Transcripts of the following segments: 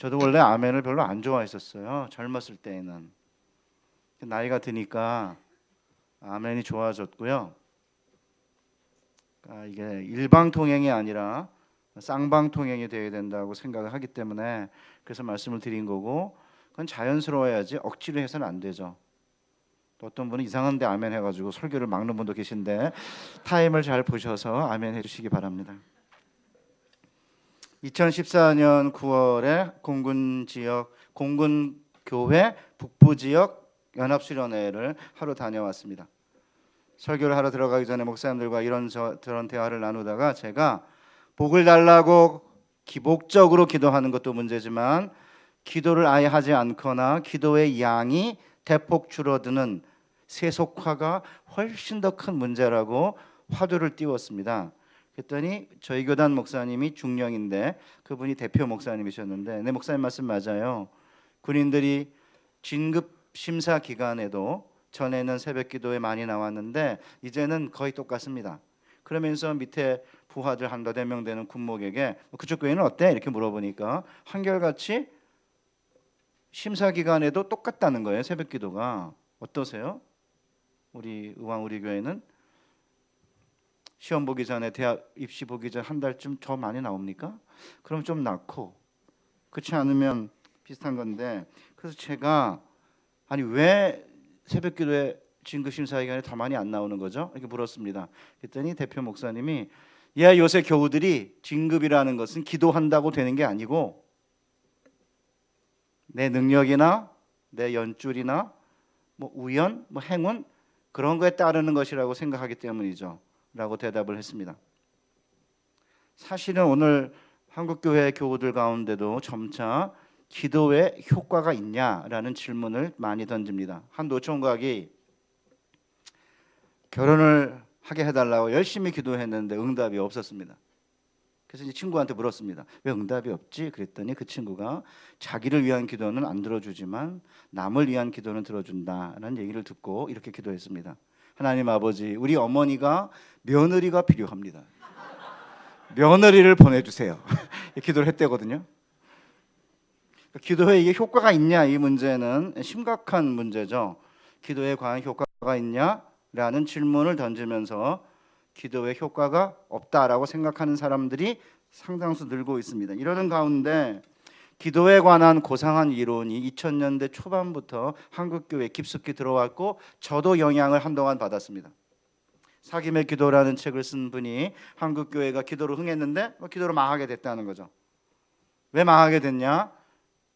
저도 원래 아멘을 별로 안 좋아했었어요. 젊었을 때에는. 나이가 드니까 아멘이 좋아졌고요. 이게 일방통행이 아니라 쌍방통행이 되어야 된다고 생각을 하기 때문에 그래서 말씀을 드린 거고, 그건 자연스러워야지 억지로 해서는 안 되죠. 또 어떤 분은 이상한데 아멘 해가지고 설교를 막는 분도 계신데 타임을 잘 보셔서 아멘 해주시기 바랍니다. 2014년 9월에 공군교회 북부지역 연합수련회를 하러 다녀왔습니다. 설교를 하러 들어가기 전에 목사님들과 저런 대화를 나누다가 제가 복을 달라고 기복적으로 기도하는 것도 문제지만 기도를 아예 하지 않거나 기도의 양이 대폭 줄어드는 세속화가 훨씬 더 큰 문제라고 화두를 띄웠습니다. 그랬더니 저희 교단 목사님이 중령인데 그분이 대표 목사님이셨는데, 네, 목사님 말씀 맞아요. 군인들이 진급 심사 기간에도 전에는 새벽 기도에 많이 나왔는데 이제는 거의 똑같습니다. 그러면서 밑에 부하들 한다섯 명 되는 군목에게 그쪽 교회는 어때? 이렇게 물어보니까 한결같이 심사 기간에도 똑같다는 거예요. 새벽 기도가. 어떠세요? 우리 교회는 시험 보기 전에, 대학 입시 보기 전 한 달쯤 더 많이 나옵니까? 그럼 좀 낫고, 그렇지 않으면 비슷한 건데, 그래서 제가 아니 왜 새벽 기도에 진급 심사 기간에 더 많이 안 나오는 거죠? 이렇게 물었습니다. 그랬더니 대표 목사님이 요새 교우들이 진급이라는 것은 기도한다고 되는 게 아니고 내 능력이나 내 연줄이나 뭐 우연, 뭐 행운 그런 거에 따르는 것이라고 생각하기 때문이죠 라고 대답을 했습니다. 사실은 오늘 한국교회 교우들 가운데도 점차 기도에 효과가 있냐라는 질문을 많이 던집니다. 한 노총각이 결혼을 하게 해달라고 열심히 기도했는데 응답이 없었습니다. 그래서 이제 친구한테 물었습니다. 왜 응답이 없지? 그랬더니 그 친구가 자기를 위한 기도는 안 들어주지만 남을 위한 기도는 들어준다라는 얘기를 듣고 이렇게 기도했습니다. 하나님 아버지, 우리 어머니가 며느리가 필요합니다. 며느리를 보내주세요. 기도를 했대거든요. 기도에 이게 효과가 있냐, 이 문제는 심각한 문제죠. 기도에 과연 효과가 있냐라는 질문을 던지면서 기도에 효과가 없다라고 생각하는 사람들이 상당수 늘고 있습니다. 이러는 가운데 기도에 관한 고상한 이론이 2000년대 초반부터 한국교회에 깊숙이 들어왔고 저도 영향을 한동안 받았습니다. 사김의 기도라는 책을 쓴 분이 한국교회가 기도를 흥했는데 기도를 망하게 됐다는 거죠. 왜 망하게 됐냐?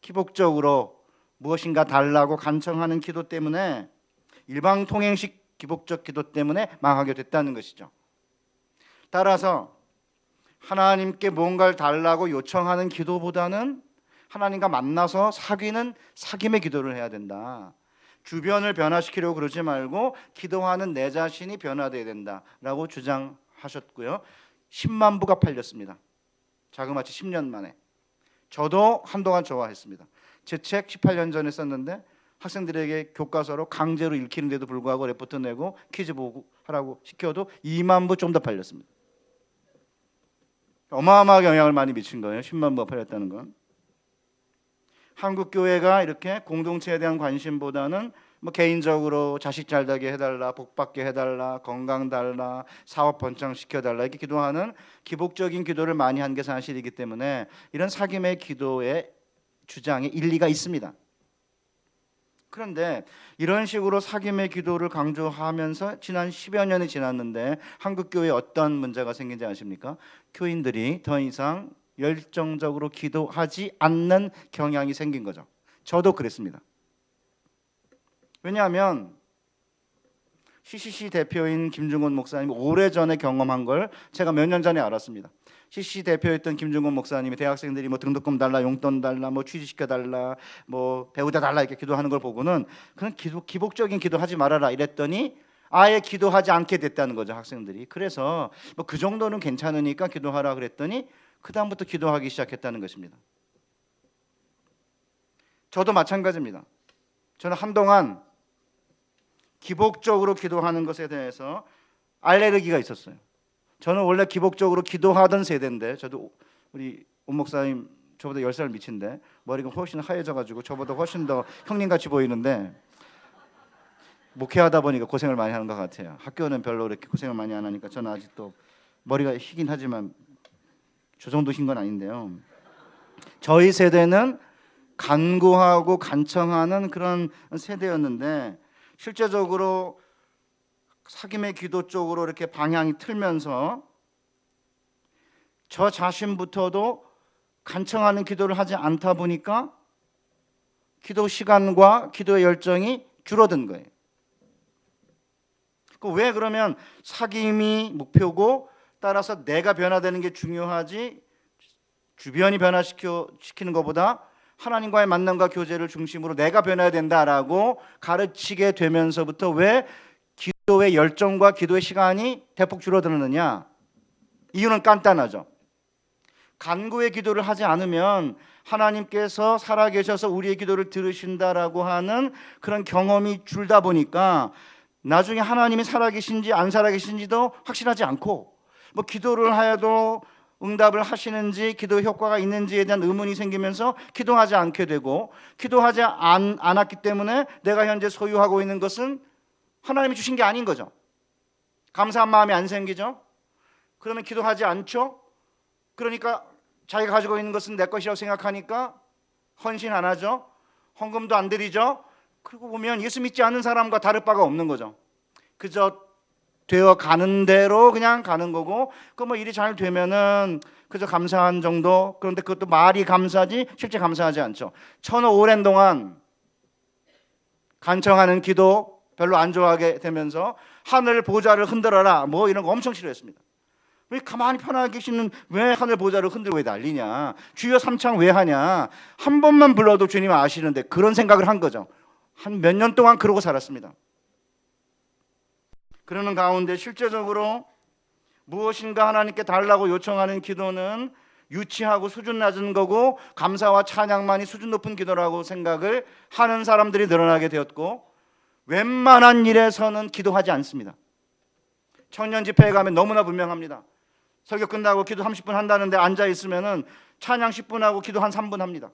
기복적으로 무엇인가 달라고 간청하는 기도 때문에, 일방통행식 기복적 기도 때문에 망하게 됐다는 것이죠. 따라서 하나님께 뭔가를 달라고 요청하는 기도보다는 하나님과 만나서 사귀는 사김의 기도를 해야 된다. 주변을 변화시키려고 그러지 말고 기도하는 내 자신이 변화돼야 된다라고 주장하셨고요. 10만 부가 팔렸습니다. 자그마치 10년 만에. 저도 한동안 좋아했습니다. 제 책 18년 전에 썼는데 학생들에게 교과서로 강제로 읽히는데도 불구하고 레포트 내고 퀴즈 보고 하라고 시켜도 2만 부 좀 더 팔렸습니다. 어마어마하게 영향을 많이 미친 거예요. 10만 부가 팔렸다는 건. 한국 교회가 이렇게 공동체에 대한 관심보다는 뭐 개인적으로 자식 잘 되게 해달라, 복 받게 해달라, 건강 달라, 사업 번창시켜 달라 이렇게 기도하는 기복적인 기도를 많이 한 게 사실이기 때문에 이런 사김의 기도의 주장에 일리가 있습니다. 그런데 이런 식으로 사김의 기도를 강조하면서 지난 10여 년이 지났는데 한국 교회에 어떤 문제가 생긴지 아십니까? 교인들이 더 이상 열정적으로 기도하지 않는 경향이 생긴 거죠. 저도 그랬습니다. 왜냐하면 CCC 대표인 김중곤 목사님이 오래전에 경험한 걸 제가 몇 년 전에 알았습니다. CCC 대표였던 김중곤 목사님이 대학생들이 뭐 등록금 달라, 용돈 달라, 뭐 취직시켜 달라, 뭐 배우다 달라 이렇게 기도하는 걸 보고는 그런 기복적인 기도하지 말아라 이랬더니 아예 기도하지 않게 됐다는 거죠, 학생들이. 그래서 뭐 그 정도는 괜찮으니까 기도하라 그랬더니 그 다음부터 기도하기 시작했다는 것입니다. 저도 마찬가지입니다. 저는 한동안 기복적으로 기도하는 것에 대해서 알레르기가 있었어요. 저는 원래 기복적으로 기도하던 세대인데, 저도 우리 온 목사님 저보다 10살 미친데 머리가 훨씬 하얘져가지고 저보다 훨씬 더 형님같이 보이는데 목회하다 보니까 고생을 많이 하는 것 같아요. 학교는 별로 이렇게 고생을 많이 안 하니까 저는 아직도 머리가 희긴 하지만 저 정도 흰 건 아닌데요. 저희 세대는 간구하고 간청하는 그런 세대였는데 실제적으로 사김의 기도 쪽으로 이렇게 방향이 틀면서 저 자신부터도 간청하는 기도를 하지 않다 보니까 기도 시간과 기도의 열정이 줄어든 거예요. 왜 그러면 사귐이 목표고 따라서 내가 변화되는 게 중요하지 주변이 변화시키는 것보다 하나님과의 만남과 교제를 중심으로 내가 변해야 된다라고 가르치게 되면서부터 왜 기도의 열정과 기도의 시간이 대폭 줄어드느냐? 이유는 간단하죠. 간구의 기도를 하지 않으면 하나님께서 살아계셔서 우리의 기도를 들으신다라고 하는 그런 경험이 줄다 보니까 나중에 하나님이 살아계신지 안 살아계신지도 확실하지 않고 뭐 기도를 해도 응답을 하시는지 기도 효과가 있는지에 대한 의문이 생기면서 기도하지 않게 되고 기도하지 않았기 때문에 내가 현재 소유하고 있는 것은 하나님이 주신 게 아닌 거죠. 감사한 마음이 안 생기죠. 그러면 기도하지 않죠. 그러니까 자기가 가지고 있는 것은 내 것이라고 생각하니까 헌신 안 하죠. 헌금도 안 드리죠. 그리고 보면 예수 믿지 않는 사람과 다를 바가 없는 거죠. 그저 되어 가는 대로 그냥 가는 거고 그 뭐 일이 잘 되면은 그저 감사한 정도. 그런데 그것도 말이 감사지 실제 감사하지 않죠. 오랜 동안 간청하는 기도 별로 안 좋아하게 되면서 하늘 보좌를 흔들어라 뭐 이런 거 엄청 싫어했습니다. 왜 가만히 편하게 계시는 왜 하늘 보좌를 흔들고 왜 난리냐, 주여 삼창 왜 하냐, 한 번만 불러도 주님 아시는데 그런 생각을 한 거죠. 한 몇 년 동안 그러고 살았습니다. 그러는 가운데 실제적으로 무엇인가 하나님께 달라고 요청하는 기도는 유치하고 수준 낮은 거고 감사와 찬양만이 수준 높은 기도라고 생각을 하는 사람들이 늘어나게 되었고 웬만한 일에서는 기도하지 않습니다. 청년 집회에 가면 너무나 분명합니다. 설교 끝나고 기도 30분 한다는데 앉아 있으면은 찬양 10분 하고 기도 한 3분 합니다.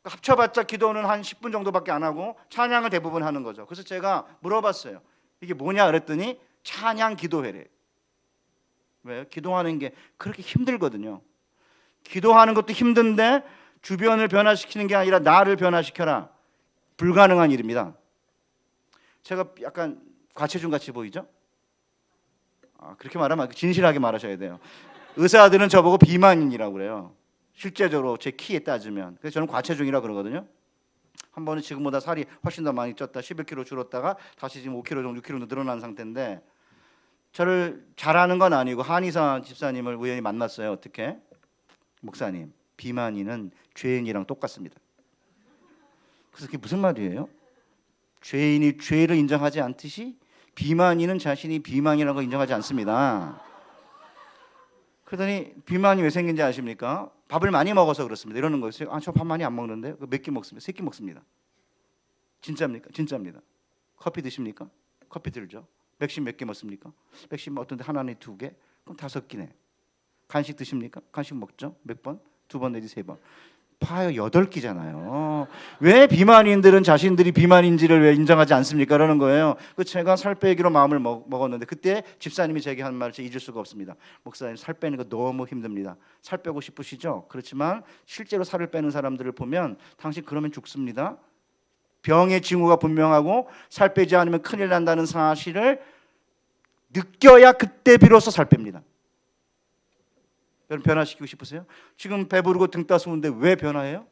합쳐봤자 기도는 한 10분 정도밖에 안 하고 찬양을 대부분 하는 거죠. 그래서 제가 물어봤어요. 이게 뭐냐 그랬더니 찬양 기도회래. 왜요? 기도하는 게 그렇게 힘들거든요. 기도하는 것도 힘든데 주변을 변화시키는 게 아니라 나를 변화시켜라. 불가능한 일입니다. 제가 약간 과체중 같이 보이죠? 그렇게 말하면 진실하게 말하셔야 돼요. 의사들은 저보고 비만인이라고 그래요. 실제적으로 제 키에 따지면. 그래서 저는 과체중이라고 그러거든요. 한 번은 지금보다 살이 훨씬 더 많이 쪘다 11kg 줄었다가 다시 지금 5kg 정도 6kg 정도 늘어난 상태인데 저를 잘하는 건 아니고 한의사 집사님을 우연히 만났어요. 어떻게? 목사님, 비만인은 죄인이랑 똑같습니다. 그래서 그게 무슨 말이에요? 죄인이 죄를 인정하지 않듯이 비만인은 자신이 비만이라는 걸 인정하지 않습니다. 그러더니 비만이 왜 생긴지 아십니까? 밥을 많이 먹어서 그렇습니다. 이러는 거예요. 저 밥 많이 안 먹는데 몇 끼 먹습니다. 3끼 먹습니다. 진짜입니까? 진짜입니다. 커피 드십니까? 커피 들죠. 맥심 몇 개 먹습니까? 맥심 어떤데 하나에 2개? 그럼 5끼네. 간식 드십니까? 간식 먹죠. 몇 번? 2번 내지 3번. 봐요, 8끼잖아요. 왜 비만인들은 자신들이 비만인지를 왜 인정하지 않습니까? 라는 거예요. 제가 살 빼기로 마음을 먹었는데 그때 집사님이 제게 한 말을 잊을 수가 없습니다. 목사님, 살 빼는 거 너무 힘듭니다. 살 빼고 싶으시죠? 그렇지만 실제로 살을 빼는 사람들을 보면 당신 그러면 죽습니다. 병의 징후가 분명하고 살 빼지 않으면 큰일 난다는 사실을 느껴야 그때 비로소 살 뺍니다. 여러분 변화시키고 싶으세요? 지금 배부르고 등 따스운데 왜 변화해요?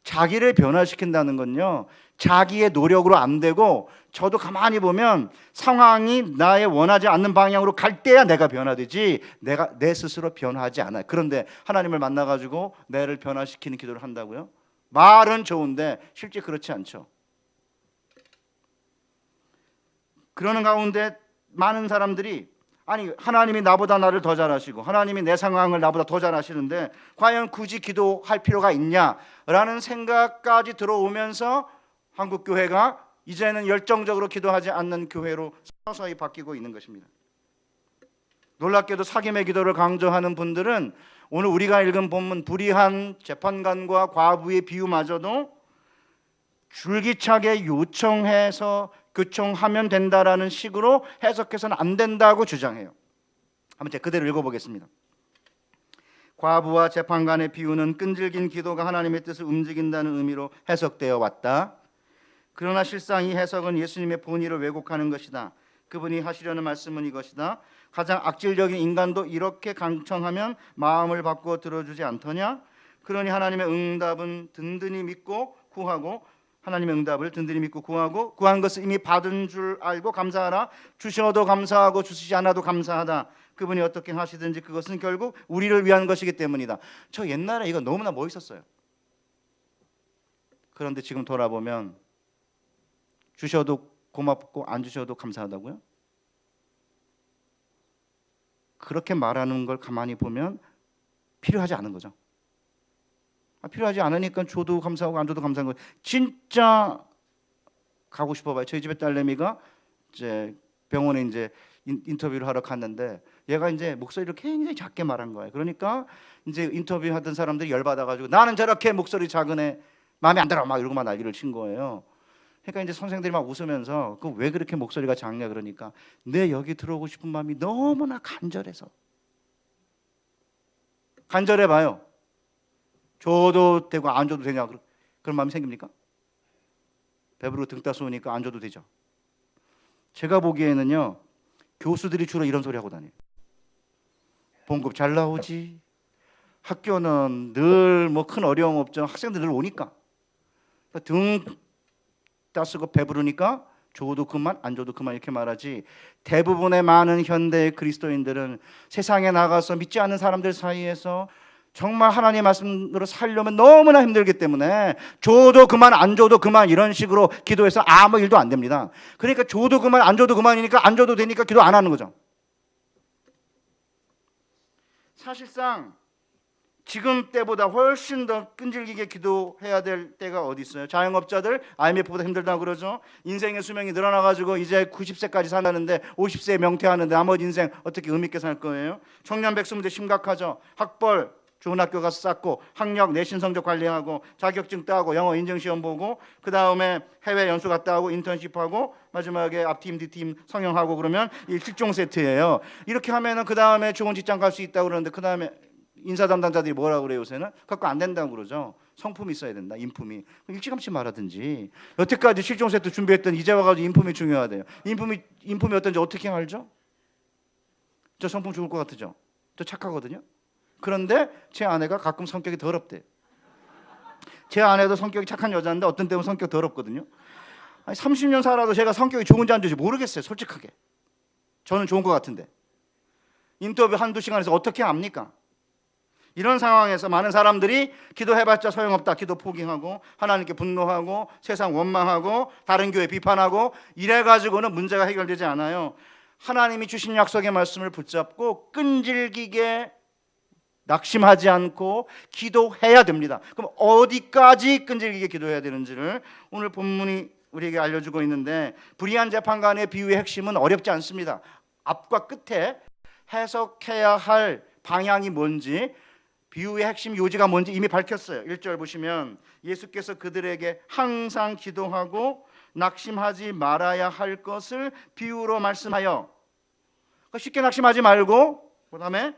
자기를 변화시킨다는 건요, 자기의 노력으로 안 되고 저도 가만히 보면 상황이 나의 원하지 않는 방향으로 갈 때야 내가 변화되지 내가 내 스스로 변화하지 않아요. 그런데 하나님을 만나가지고 나를 변화시키는 기도를 한다고요? 말은 좋은데 실제 그렇지 않죠. 그러는 가운데 많은 사람들이 아니 하나님이 나보다 나를 더 잘하시고 하나님이 내 상황을 나보다 더 잘하시는데 과연 굳이 기도할 필요가 있냐라는 생각까지 들어오면서 한국 교회가 이제는 열정적으로 기도하지 않는 교회로 서서히 바뀌고 있는 것입니다. 놀랍게도 사김의 기도를 강조하는 분들은 오늘 우리가 읽은 본문 불의한 재판관과 과부의 비유마저도 줄기차게 요청해서 교청하면 된다라는 식으로 해석해서는 안 된다고 주장해요. 한번 제가 그대로 읽어보겠습니다. 과부와 재판관의 비유는 끈질긴 기도가 하나님의 뜻을 움직인다는 의미로 해석되어 왔다. 그러나 실상 이 해석은 예수님의 본의를 왜곡하는 것이다. 그분이 하시려는 말씀은 이것이다. 가장 악질적인 인간도 이렇게 강청하면 마음을 바꾸어 들어주지 않더냐? 그러니 하나님의 응답을 든든히 믿고 구하고 구한 것을 이미 받은 줄 알고 감사하라. 주셔도 감사하고 주시지 않아도 감사하다. 그분이 어떻게 하시든지 그것은 결국 우리를 위한 것이기 때문이다. 저 옛날에 이거 너무나 멋있었어요. 그런데 지금 돌아보면 주셔도 고맙고 안 주셔도 감사하다고요? 그렇게 말하는 걸 가만히 보면 필요하지 않은 거죠. 필요하지 않으니까 줘도 감사하고 안 줘도 감사한 거예요. 진짜 가고 싶어봐요. 저희 집에 딸내미가 이제 병원에 이제 인터뷰를 하러 갔는데 얘가 이제 목소리를 굉장히 작게 말한 거예요. 그러니까 이제 인터뷰하던 사람들이 열받아가지고 나는 저렇게 목소리 작은 애 마음에 안 들어 막 이러고 막 난리를 친 거예요. 그러니까 이제 선생들이 막 웃으면서 그 왜 그렇게 목소리가 작냐 그러니까 내 여기 들어오고 싶은 마음이 너무나 간절해서. 간절해봐요. 줘도 되고 안 줘도 되냐 그런 마음이 생깁니까? 배부르고 등 따스우니까 안 줘도 되죠. 제가 보기에는요 교수들이 주로 이런 소리 하고 다녀요. 봉급 잘 나오지. 학교는 늘 뭐 큰 어려움 없죠. 학생들 늘 오니까 등 따스고 배부르니까 줘도 그만 안 줘도 그만 이렇게 말하지. 대부분의 많은 현대 그리스도인들은 세상에 나가서 믿지 않는 사람들 사이에서 정말 하나님의 말씀으로 살려면 너무나 힘들기 때문에 줘도 그만 안 줘도 그만 이런 식으로 기도해서 아무 일도 안 됩니다. 그러니까 줘도 그만 안 줘도 그만이니까 안 줘도 되니까 기도 안 하는 거죠. 사실상 지금 때보다 훨씬 더 끈질기게 기도해야 될 때가 어디 있어요? 자영업자들 IMF보다 힘들다고 그러죠. 인생의 수명이 늘어나가지고 이제 90세까지 산다는데 50세에 명퇴하는데 나머지 인생 어떻게 의미 있게 살 거예요? 청년 백수 문제 심각하죠. 학벌 좋은 학교 가서 쌓고 학력 내신 성적 관리하고 자격증 따고 영어 인증시험 보고 그 다음에 해외 연수 갔다 오고 인턴십하고 마지막에 앞팀 뒤팀 성형하고 그러면 이 실종 세트예요. 이렇게 하면은 그 다음에 좋은 직장 갈 수 있다고 그러는데 그 다음에 인사 담당자들이 뭐라고 그래요? 요새는 갖고 안 된다고 그러죠. 성품이 있어야 된다. 인품이. 일찌감치 말하든지. 여태까지 실종 세트 준비했던 이제 와가지고 인품이 중요하대요. 인품이 어떤지 어떻게 알죠? 저 성품 좋을 것 같으죠? 저 착하거든요. 그런데 제 아내가 가끔 성격이 더럽대. 제 아내도 성격이 착한 여자인데 어떤 때는 성격 더럽거든요. 아니, 30년 살아도 제가 성격이 좋은지 안 좋은지 모르겠어요. 솔직하게. 저는 좋은 것 같은데. 인터뷰 한두 시간에서 어떻게 압니까? 이런 상황에서 많은 사람들이 기도해봤자 소용없다. 기도 포기하고 하나님께 분노하고 세상 원망하고 다른 교회 비판하고 이래가지고는 문제가 해결되지 않아요. 하나님이 주신 약속의 말씀을 붙잡고 끈질기게 낙심하지 않고 기도해야 됩니다. 그럼 어디까지 끈질기게 기도해야 되는지를 오늘 본문이 우리에게 알려주고 있는데 불의한 재판관의 비유의 핵심은 어렵지 않습니다. 앞과 끝에 해석해야 할 방향이 뭔지 비유의 핵심 요지가 뭔지 이미 밝혔어요. 1절 보시면 예수께서 그들에게 항상 기도하고 낙심하지 말아야 할 것을 비유로 말씀하여 쉽게 낙심하지 말고 그 다음에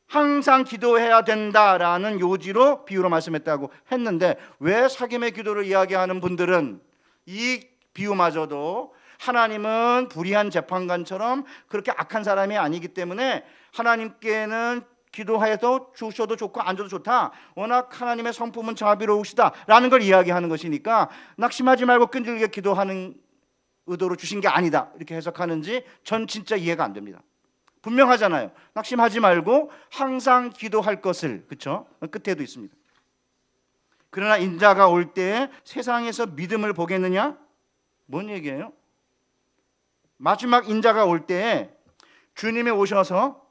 항상 기도해야 된다라는 요지로 비유로 말씀했다고 했는데 왜 사귐의 기도를 이야기하는 분들은 이 비유마저도 하나님은 불의한 재판관처럼 그렇게 악한 사람이 아니기 때문에 하나님께는 기도해도 주셔도 좋고 안 줘도 좋다. 워낙 하나님의 성품은 자비로우시다라는 걸 이야기하는 것이니까 낙심하지 말고 끈질기게 기도하는 의도로 주신 게 아니다. 이렇게 해석하는지 전 진짜 이해가 안 됩니다. 분명하잖아요. 낙심하지 말고 항상 기도할 것을. 그렇죠? 끝에도 있습니다. 그러나 인자가 올 때에 세상에서 믿음을 보겠느냐? 뭔 얘기예요? 마지막 인자가 올 때에 주님이 오셔서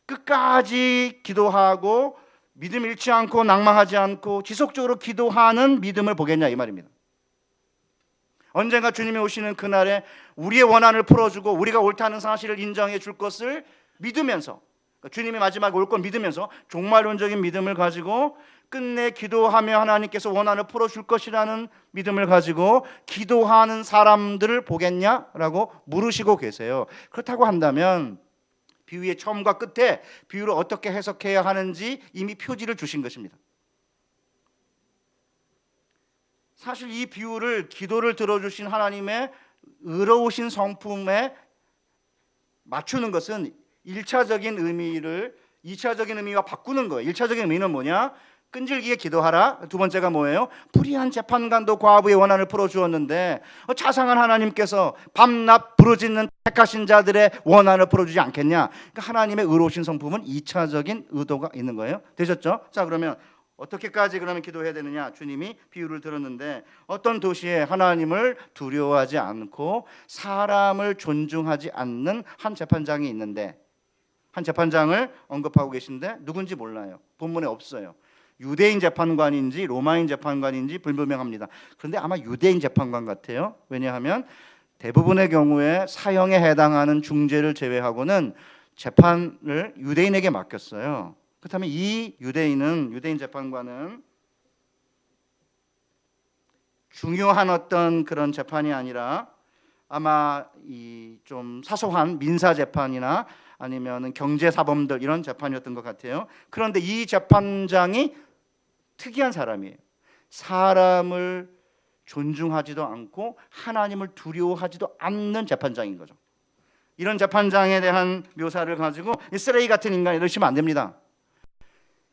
끝까지 기도하고 믿음 잃지 않고 낭망하지 않고 지속적으로 기도하는 믿음을 보겠냐 이 말입니다. 언젠가 주님이 오시는 그날에 우리의 원한을 풀어주고 우리가 옳다는 사실을 인정해 줄 것을 믿으면서 주님이 마지막에 올 걸 믿으면서 종말론적인 믿음을 가지고 끝내 기도하며 하나님께서 원한을 풀어줄 것이라는 믿음을 가지고 기도하는 사람들을 보겠냐라고 물으시고 계세요. 그렇다고 한다면 비유의 처음과 끝에 비유를 어떻게 해석해야 하는지 이미 표지를 주신 것입니다. 사실 이 비유를 기도를 들어주신 하나님의 의로우신 성품에 맞추는 것은 1차적인 의미를 2차적인 의미와 바꾸는 거예요. 1차적인 의미는 뭐냐? 끈질기게 기도하라. 두 번째가 뭐예요? 불의한 재판관도 과부의 원한을 풀어주었는데 자상한 하나님께서 밤낮 부르짖는 택하신 자들의 원한을 풀어주지 않겠냐? 그러니까 하나님의 의로우신 성품은 2차적인 의도가 있는 거예요. 되셨죠? 자, 그러면 어떻게까지 그러면 기도해야 되느냐? 주님이 비유를 들었는데 어떤 도시에 하나님을 두려워하지 않고 사람을 존중하지 않는 한 재판장이 있는데 한 재판장을 언급하고 계신데 누군지 몰라요. 본문에 없어요. 유대인 재판관인지 로마인 재판관인지 불분명합니다. 그런데 아마 유대인 재판관 같아요. 왜냐하면 대부분의 경우에 사형에 해당하는 중죄를 제외하고는 재판을 유대인에게 맡겼어요. 그렇다면 이 유대인 재판관은 중요한 어떤 그런 재판이 아니라 아마 이 좀 사소한 민사 재판이나 아니면은 경제 사범들 이런 재판이었던 것 같아요. 그런데 이 재판장이 특이한 사람이에요. 사람을 존중하지도 않고 하나님을 두려워하지도 않는 재판장인 거죠. 이런 재판장에 대한 묘사를 가지고 쓰레기 같은 인간 이러시면 안 됩니다.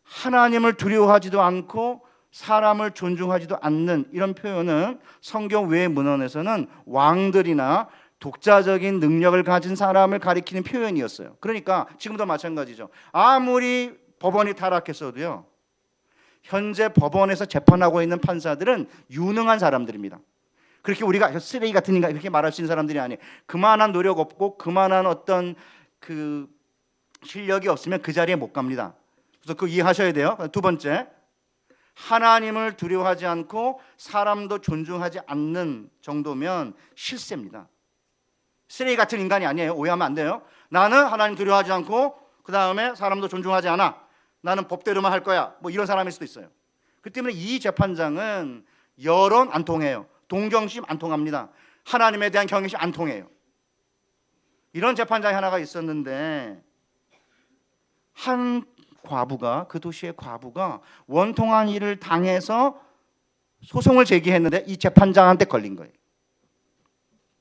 하나님을 두려워하지도 않고 사람을 존중하지도 않는 이런 표현은 성경 외의 문헌에서는 왕들이나 독자적인 능력을 가진 사람을 가리키는 표현이었어요. 그러니까 지금도 마찬가지죠. 아무리 법원이 타락했어도요, 현재 법원에서 재판하고 있는 판사들은 유능한 사람들입니다. 그렇게 우리가 쓰레기 같은 인간 이렇게 말할 수 있는 사람들이 아니에요. 그만한 노력 없고 그만한 어떤 그 실력이 없으면 그 자리에 못 갑니다. 그래서 그거 이해하셔야 돼요. 두 번째, 하나님을 두려워하지 않고 사람도 존중하지 않는 정도면 실세입니다. 쓰레기 같은 인간이 아니에요. 오해하면 안 돼요. 나는 하나님 두려워하지 않고 그 다음에 사람도 존중하지 않아. 나는 법대로만 할 거야. 뭐 이런 사람일 수도 있어요. 그 때문에 이 재판장은 여론 안 통해요. 동정심 안 통합니다. 하나님에 대한 경외심 안 통해요. 이런 재판장이 하나가 있었는데 한 과부가, 그 도시의 과부가 원통한 일을 당해서 소송을 제기했는데 이 재판장한테 걸린 거예요.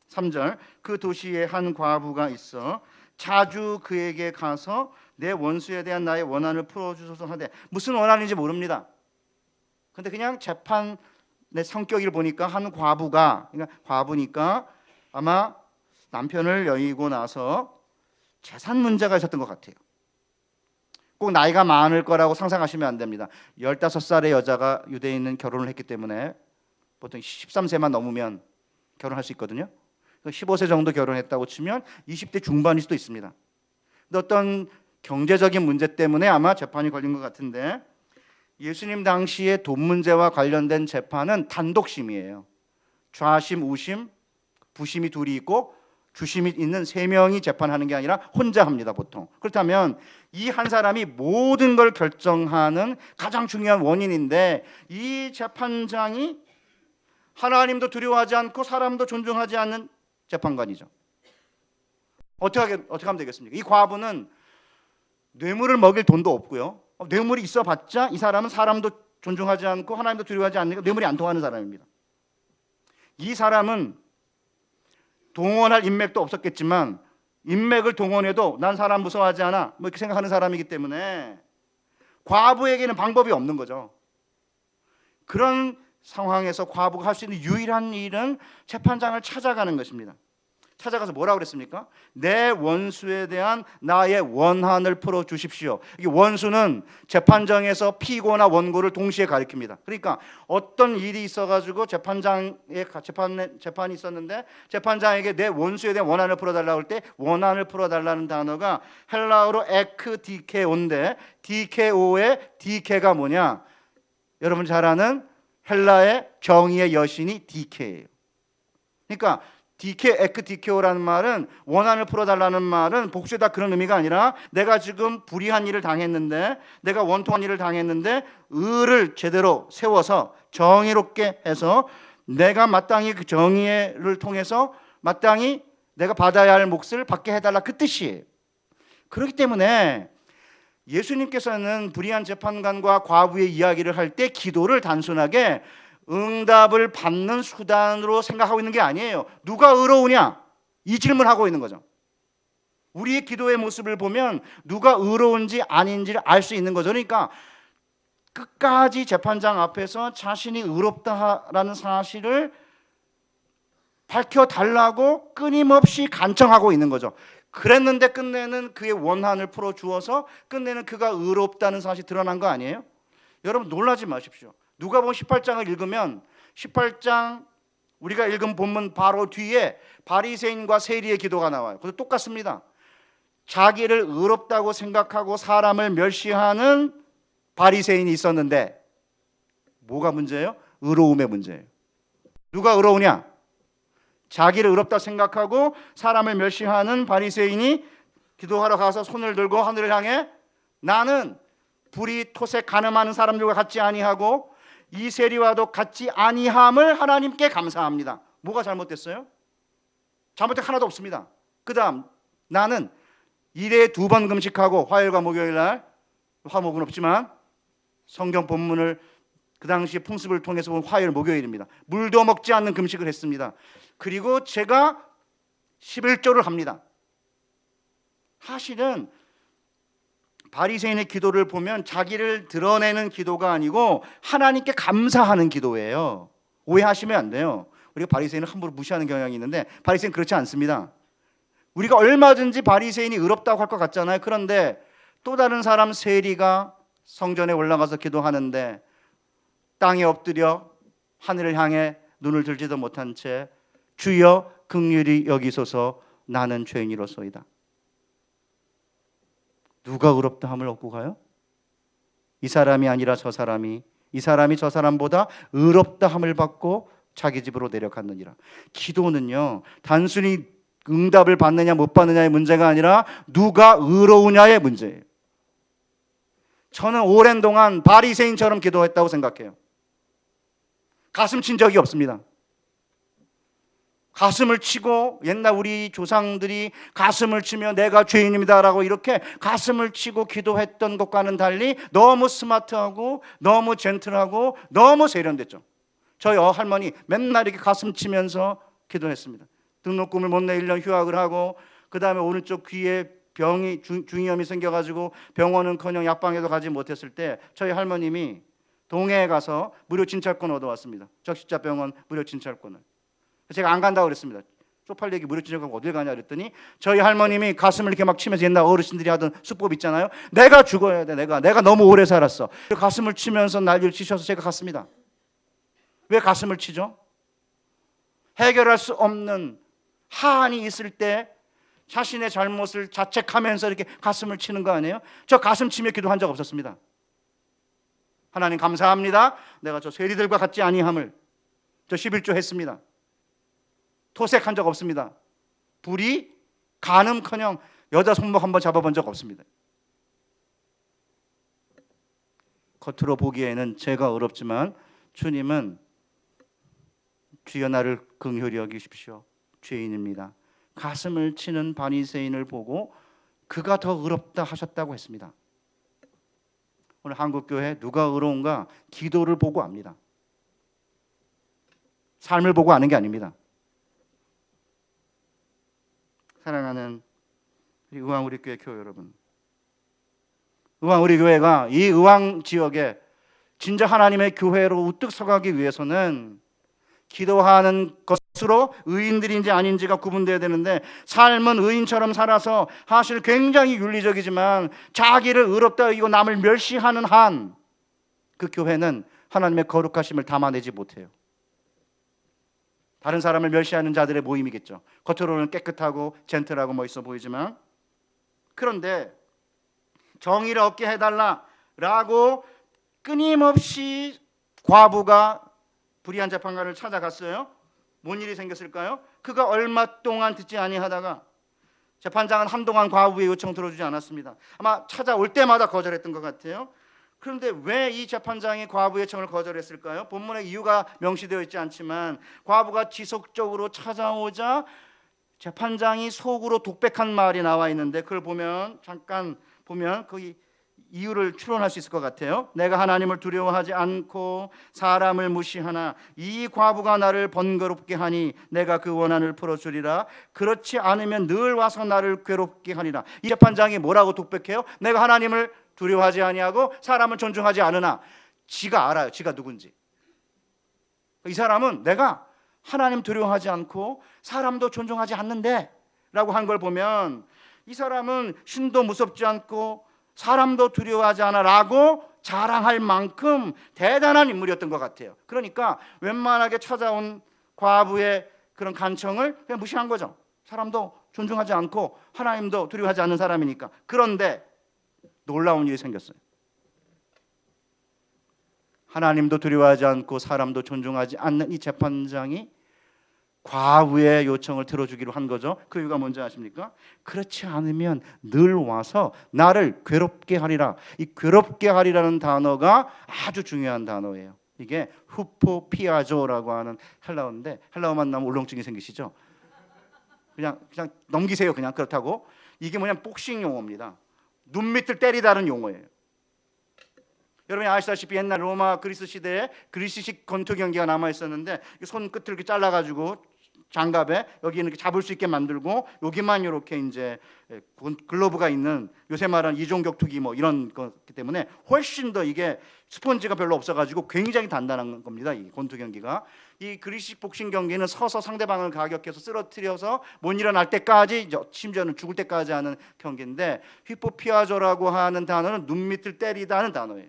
3절, 그 도시에 한 과부가 있어 자주 그에게 가서 내 원수에 대한 나의 원한을 풀어주소서 하되, 무슨 원한인지 모릅니다. 근데 그냥 재판의 성격을 보니까 한 과부가, 그러니까 과부니까 아마 남편을 여의고 나서 재산 문제가 있었던 것 같아요. 꼭 나이가 많을 거라고 상상하시면 안 됩니다. 15살의 여자가 유대인은 결혼을 했기 때문에 보통 13세만 넘으면 결혼할 수 있거든요. 15세 정도 결혼했다고 치면 20대 중반일 수도 있습니다. 근데 어떤 경제적인 문제 때문에 아마 재판이 걸린 것 같은데, 예수님 당시에 돈 문제와 관련된 재판은 단독심이에요. 좌심, 우심, 부심이 둘이 있고 주심이 있는 3명이 재판하는 게 아니라 혼자 합니다, 보통. 그렇다면 이 한 사람이 모든 걸 결정하는 가장 중요한 원인인데, 이 재판장이 하나님도 두려워하지 않고 사람도 존중하지 않는 재판관이죠. 어떻게 하면 되겠습니까? 이 과부는 뇌물을 먹일 돈도 없고요. 뇌물이 있어봤자 이 사람은 사람도 존중하지 않고 하나님도 두려워하지 않으니까 뇌물이 안 통하는 사람입니다. 이 사람은 동원할 인맥도 없었겠지만 인맥을 동원해도 난 사람 무서워하지 않아 뭐 이렇게 생각하는 사람이기 때문에 과부에게는 방법이 없는 거죠. 그런 상황에서 과부가 할 수 있는 유일한 일은 재판장을 찾아가는 것입니다. 찾아가서 뭐라고 그랬습니까? 내 원수에 대한 나의 원한을 풀어 주십시오. 이게 원수는 재판장에서 피고나 원고를 동시에 가리킵니다. 그러니까 어떤 일이 있어가지고 재판이 있었는데 재판장에게 내 원수에 대한 원한을 풀어달라고 할 때 원한을 풀어달라는 단어가 헬라어로 에크디케오인데 디케오의 디케가 뭐냐? 여러분 잘 아는 헬라의 정의의 여신이 디케예요. 그러니까 에크디케오라는 말은 원한을 풀어달라는 말은 복수에다 그런 의미가 아니라 내가 지금 불의한 일을 당했는데 내가 원통한 일을 당했는데 의를 제대로 세워서 정의롭게 해서 내가 마땅히 그 정의를 통해서 마땅히 내가 받아야 할 몫을 받게 해달라 그 뜻이에요. 그렇기 때문에 예수님께서는 불의한 재판관과 과부의 이야기를 할 때 기도를 단순하게 응답을 받는 수단으로 생각하고 있는 게 아니에요. 누가 의로우냐? 이 질문하고 있는 거죠. 우리의 기도의 모습을 보면 누가 의로운지 아닌지를 알 수 있는 거죠. 그러니까 끝까지 재판장 앞에서 자신이 의롭다라는 사실을 밝혀달라고 끊임없이 간청하고 있는 거죠. 그랬는데 끝내는 그의 원한을 풀어주어서 끝내는 그가 의롭다는 사실이 드러난 거 아니에요? 여러분 놀라지 마십시오. 누가복음 18장을 읽으면 18장 우리가 읽은 본문 바로 뒤에 바리새인과 세리의 기도가 나와요. 그것도 똑같습니다. 자기를 의롭다고 생각하고 사람을 멸시하는 바리새인이 있었는데 뭐가 문제예요? 의로움의 문제예요. 누가 의로우냐? 자기를 의롭다 생각하고 사람을 멸시하는 바리새인이 기도하러 가서 손을 들고 하늘을 향해 나는 불의 토색 간음하는 사람들과 같지 아니하고 이 세리와도 같지 아니함을 하나님께 감사합니다. 뭐가 잘못됐어요? 잘못된 하나도 없습니다. 그 다음 나는 일에 2번 금식하고 화요일과 목요일 날 화목은 없지만 성경 본문을 그 당시 풍습을 통해서 본 화요일 목요일입니다. 물도 먹지 않는 금식을 했습니다. 그리고 제가 11조를 합니다. 사실은 바리새인의 기도를 보면 자기를 드러내는 기도가 아니고 하나님께 감사하는 기도예요. 오해하시면 안 돼요. 우리가 바리새인을 함부로 무시하는 경향이 있는데 바리새인은 그렇지 않습니다. 우리가 얼마든지 바리새인이 의롭다고 할 것 같잖아요. 그런데 또 다른 사람 세리가 성전에 올라가서 기도하는데 땅에 엎드려 하늘을 향해 눈을 들지도 못한 채 주여 긍휼히 여기소서 나는 죄인이로소이다. 누가 의롭다 함을 얻고 가요? 이 사람이 아니라 저 사람이, 이 사람이 저 사람보다 의롭다 함을 받고 자기 집으로 내려갔느니라. 기도는요 단순히 응답을 받느냐 못 받느냐의 문제가 아니라 누가 의로우냐의 문제예요. 저는 오랜 동안 바리새인처럼 기도했다고 생각해요. 가슴 친 적이 없습니다. 가슴을 치고 옛날 우리 조상들이 가슴을 치며 내가 죄인입니다라고 이렇게 가슴을 치고 기도했던 것과는 달리 너무 스마트하고 너무 젠틀하고 너무 세련됐죠. 저희 할머니 맨날 이렇게 가슴 치면서 기도했습니다. 등록금을 못 내 1년 휴학을 하고 그 다음에 오른쪽 귀에 병이 중이염이 생겨가지고 병원은커녕 약방에도 가지 못했을 때 저희 할머님이 동해에 가서 무료 진찰권 얻어왔습니다. 적십자병원 무료 진찰권을. 제가 안 간다고 그랬습니다. 쪽팔리게 무료 진찰권 어딜 가냐 그랬더니 저희 할머님이 가슴을 이렇게 막 치면서 옛날 어르신들이 하던 수법 있잖아요. 내가 죽어야 돼. 내가 너무 오래 살았어. 가슴을 치면서 난리를 치셔서 제가 갔습니다. 왜 가슴을 치죠? 해결할 수 없는 한이 있을 때 자신의 잘못을 자책하면서 이렇게 가슴을 치는 거 아니에요? 저 가슴 치며 기도한 적 없었습니다. 하나님 감사합니다. 내가 저 세리들과 같지 아니함을 저 11조 했습니다. 토색한 적 없습니다. 불이 간음커녕 여자 손목 한번 잡아본 적 없습니다. 겉으로 보기에는 제가 어렵지만 주님은 주여 나를 긍휼히 여기십시오. 죄인입니다. 가슴을 치는 바리새인을 보고 그가 더 의롭다 하셨다고 했습니다. 오늘 한국교회 누가 의로운가? 기도를 보고 압니다. 삶을 보고 아는 게 아닙니다. 사랑하는 의왕 우리 교회 교회 여러분, 의왕 우리 교회가 이 의왕 지역에 진짜 하나님의 교회로 우뚝 서가기 위해서는 기도하는 것으로 의인들인지 아닌지가 구분돼야 되는데 삶은 의인처럼 살아서 사실 굉장히 윤리적이지만 자기를 의롭다 여기고 남을 멸시하는 한 그 교회는 하나님의 거룩하심을 담아내지 못해요. 다른 사람을 멸시하는 자들의 모임이겠죠. 겉으로는 깨끗하고 젠틀하고 멋있어 보이지만 그런데 정의를 얻게 해달라라고 끊임없이 과부가 불의한 재판관을 찾아갔어요. 뭔 일이 생겼을까요? 그가 얼마 동안 듣지 아니하다가 재판장은 한동안 과부의 요청 들어주지 않았습니다. 아마 찾아올 때마다 거절했던 것 같아요. 그런데 왜 이 재판장이 과부의 요청을 거절했을까요? 본문에 이유가 명시되어 있지 않지만 과부가 지속적으로 찾아오자 재판장이 속으로 독백한 말이 나와 있는데 그걸 보면 잠깐 보면 그 이유를 추론할 수 있을 것 같아요. 내가 하나님을 두려워하지 않고 사람을 무시하나 이 과부가 나를 번거롭게 하니 내가 그 원한을 풀어주리라. 그렇지 않으면 늘 와서 나를 괴롭게 하리라. 이 재판장이 뭐라고 독백해요? 내가 하나님을 두려워하지 아니하고 사람을 존중하지 않으나. 지가 알아요. 지가 누군지. 이 사람은 내가 하나님 두려워하지 않고 사람도 존중하지 않는데 라고 한 걸 보면 이 사람은 신도 무섭지 않고 사람도 두려워하지 않아 라고 자랑할 만큼 대단한 인물이었던 것 같아요. 그러니까 웬만하게 찾아온 과부의 그런 간청을 그냥 무시한 거죠. 사람도 존중하지 않고 하나님도 두려워하지 않는 사람이니까. 그런데 놀라운 일이 생겼어요. 하나님도 두려워하지 않고 사람도 존중하지 않는 이 재판장이 과부의 요청을 들어주기로 한 거죠. 그 이유가 뭔지 아십니까? 그렇지 않으면 늘 와서 나를 괴롭게 하리라. 이 괴롭게 하리라는 단어가 아주 중요한 단어예요. 이게 후포피아조라고 하는 헬라어인데 헬라어만 나오면 울렁증이 생기시죠? 그냥 넘기세요. 그냥 그렇다고. 이게 뭐냐면 복싱 용어입니다. 눈 밑을 때리다는 용어예요. 여러분이 아시다시피 옛날 로마 그리스 시대에 그리스식 권투 경기가 남아 있었는데 손 끝을 이렇게 잘라가지고 장갑에 여기 이렇게 잡을 수 있게 만들고 여기만 이렇게 이제 글러브가 있는 요새 말하는 이종격 투기 뭐 이런 거기 때문에 훨씬 더 이게 스펀지가 별로 없어가지고 굉장히 단단한 겁니다. 이 권투 경기가. 이 그리스식 복싱 경기는 서서 상대방을 가격해서 쓰러뜨려서 못 일어날 때까지 심지어는 죽을 때까지 하는 경기인데 휘포피아조라고 하는 단어는 눈 밑을 때리다는 단어예요.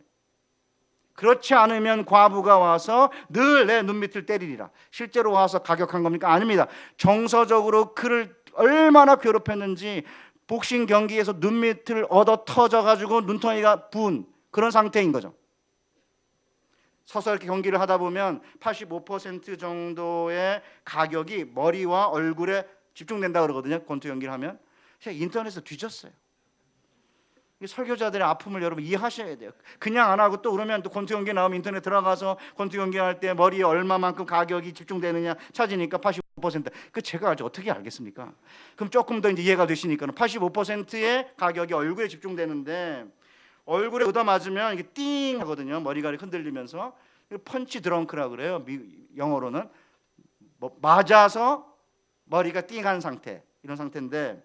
그렇지 않으면 과부가 와서 늘 내 눈밑을 때리리라. 실제로 와서 가격한 겁니까? 아닙니다. 정서적으로 그를 얼마나 괴롭혔는지 복싱 경기에서 눈밑을 얻어 터져가지고 눈덩이가 부은 그런 상태인 거죠. 서서 이렇게 경기를 하다 보면 85% 정도의 가격이 머리와 얼굴에 집중된다 그러거든요. 권투 경기를 하면. 제가 인터넷에서 뒤졌어요. 설교자들의 아픔을 여러분 이해하셔야 돼요. 그냥 안 하고 또 그러면 또 권투 경기 나오면 인터넷 들어가서 권투 경기 할 때 머리에 얼마만큼 가격이 집중되느냐 찾으니까 85%. 그 제가 어떻게 알겠습니까? 그럼 조금 더 이제 이해가 되시니까 85%의 가격이 얼굴에 집중되는데 얼굴에 얻어맞으면 이게 띵 하거든요. 머리가 흔들리면서 펀치 드렁크라고 그래요. 영어로는 맞아서 머리가 띵한 상태 이런 상태인데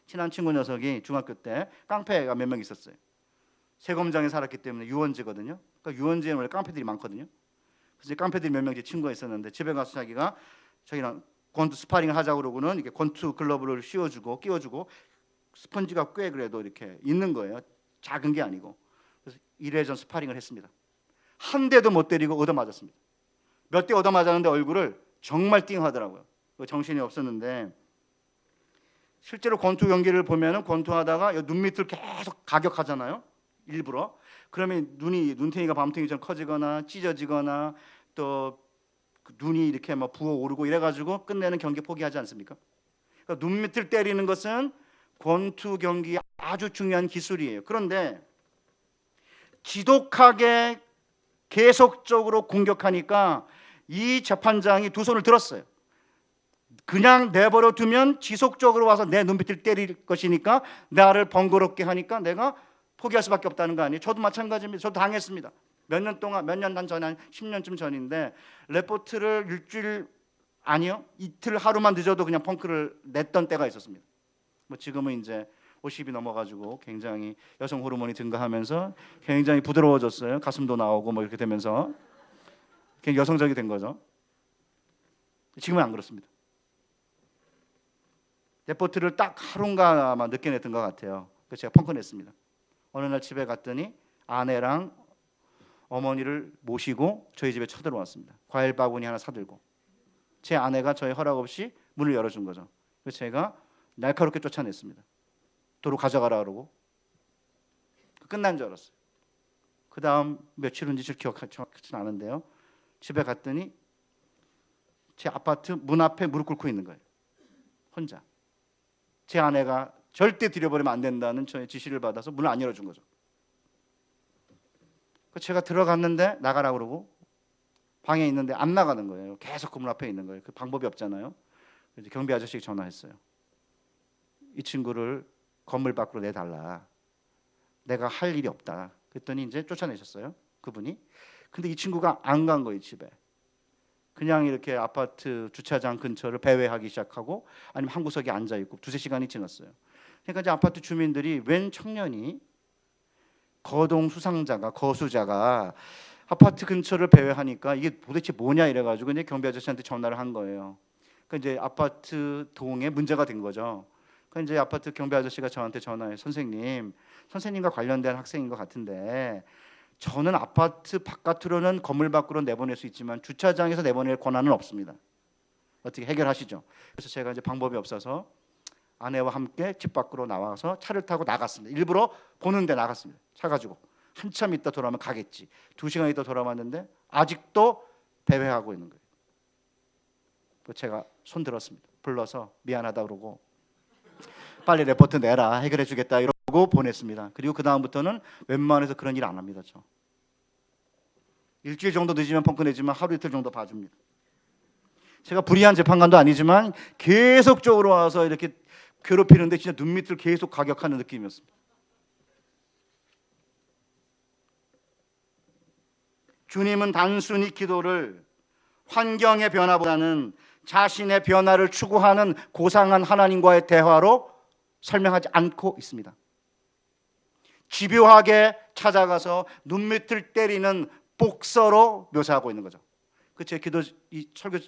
친한 친구 녀석이 중학교 때 깡패가 몇 명 있었어요. 세검장에 살았기 때문에 유원지거든요. 그러니까 유원지에는 원래 깡패들이 많거든요. 그래서 깡패들이 몇 명 친구가 있었는데 집에 가서 자기랑 권투 스파링을 하자고 그러고는 이렇게 권투 글러브를 씌워주고 끼워주고 스펀지가 꽤 그래도 이렇게 있는 거예요. 작은 게 아니고. 그래서 1회전 스파링을 했습니다. 한 대도 못 때리고 얻어맞았습니다. 몇 대 얻어맞았는데 얼굴을 정말 띵하더라고요. 정신이 없었는데 실제로 권투 경기를 보면은 권투하다가 눈 밑을 계속 가격하잖아요. 일부러. 그러면 눈탱이가 밤탱이처럼 커지거나 찢어지거나 또 눈이 이렇게 막 부어오르고 이래가지고 끝내는 경기 포기하지 않습니까? 그러니까 눈 밑을 때리는 것은 권투 경기의 아주 중요한 기술이에요. 그런데 지독하게 계속적으로 공격하니까 이 재판장이 두 손을 들었어요. 그냥 내버려 두면 지속적으로 와서 내 눈빛을 때릴 것이니까 나를 번거롭게 하니까 내가 포기할 수밖에 없다는 거 아니에요. 저도 마찬가지입니다. 저도 당했습니다. 몇 년 동안, 몇 년 전, 한 10년쯤 전인데 레포트를 일주일 아니요 이틀 하루만 늦어도 그냥 펑크를 냈던 때가 있었습니다. 뭐 지금은 이제 50이 넘어가지고 굉장히 여성 호르몬이 증가하면서 굉장히 부드러워졌어요. 가슴도 나오고 뭐 이렇게 되면서 굉장히 여성적이 된 거죠. 지금은 안 그렇습니다. 레포트를 딱 하루인가 아마 늦게 냈던 것 같아요. 그래서 제가 펑크 냈습니다. 어느 날 집에 갔더니 아내랑 어머니를 모시고 저희 집에 쳐들어왔습니다. 과일 바구니 하나 사들고 제 아내가 저의 허락 없이 문을 열어준 거죠. 그래서 제가 날카롭게 쫓아냈습니다. 도로 가져가라 그러고 끝난 줄 알았어요. 그 다음 며칠 후인지 기억하지 않은데요. 집에 갔더니 제 아파트 문 앞에 무릎 꿇고 있는 거예요. 혼자. 제 아내가 절대 들여버리면 안 된다는 저의 지시를 받아서 문을 안 열어준 거죠. 제가 들어갔는데 나가라고 그러고 방에 있는데 안 나가는 거예요. 계속 그 문 앞에 있는 거예요. 그 방법이 없잖아요. 그래서 경비 아저씨에게 전화했어요. 이 친구를 건물 밖으로 내달라. 내가 할 일이 없다. 그랬더니 이제 쫓아내셨어요. 그분이. 근데 이 친구가 안 간 거예요. 집에. 그냥 이렇게 아파트 주차장 근처를 배회하기 시작하고 아니면 한 구석에 앉아있고 두세 시간이 지났어요. 그러니까 이제 아파트 주민들이 웬 청년이 거동 수상자가 거수자가 아파트 근처를 배회하니까 이게 도대체 뭐냐 이래가지고 이제 경비 아저씨한테 전화를 한 거예요. 그러니까 이제 아파트 동에 문제가 된 거죠. 그러니까 이제 아파트 경비 아저씨가 저한테 전화해 선생님과 관련된 학생인 것 같은데 저는 아파트 바깥으로는 건물 밖으로 내보낼 수 있지만 주차장에서 내보낼 권한은 없습니다. 어떻게 해결하시죠? 그래서 제가 이제 방법이 없어서 아내와 함께 집 밖으로 나와서 차를 타고 나갔습니다. 일부러 보는데 나갔습니다. 차 가지고 한참 있다 돌아오면 가겠지. 2시간 있다 돌아왔는데 아직도 배회하고 있는 거예요. 제가 손 들었습니다. 불러서 미안하다 그러고 빨리 레포트 내라 해결해 주겠다 이러고 보냈습니다. 그리고 그 다음부터는 웬만해서 그런 일 안 합니다. 저 일주일 정도 늦으면 펑크 내지만 하루 이틀 정도 봐줍니다. 제가 불의한 재판관도 아니지만 계속적으로 와서 이렇게 괴롭히는데 진짜 눈밑을 계속 가격하는 느낌이었습니다. 주님은 단순히 기도를 환경의 변화보다는 자신의 변화를 추구하는 고상한 하나님과의 대화로 설명하지 않고 있습니다. 집요하게 찾아가서 눈밑을 때리는 복서로 묘사하고 있는 거죠. 그 제 기도 이 설교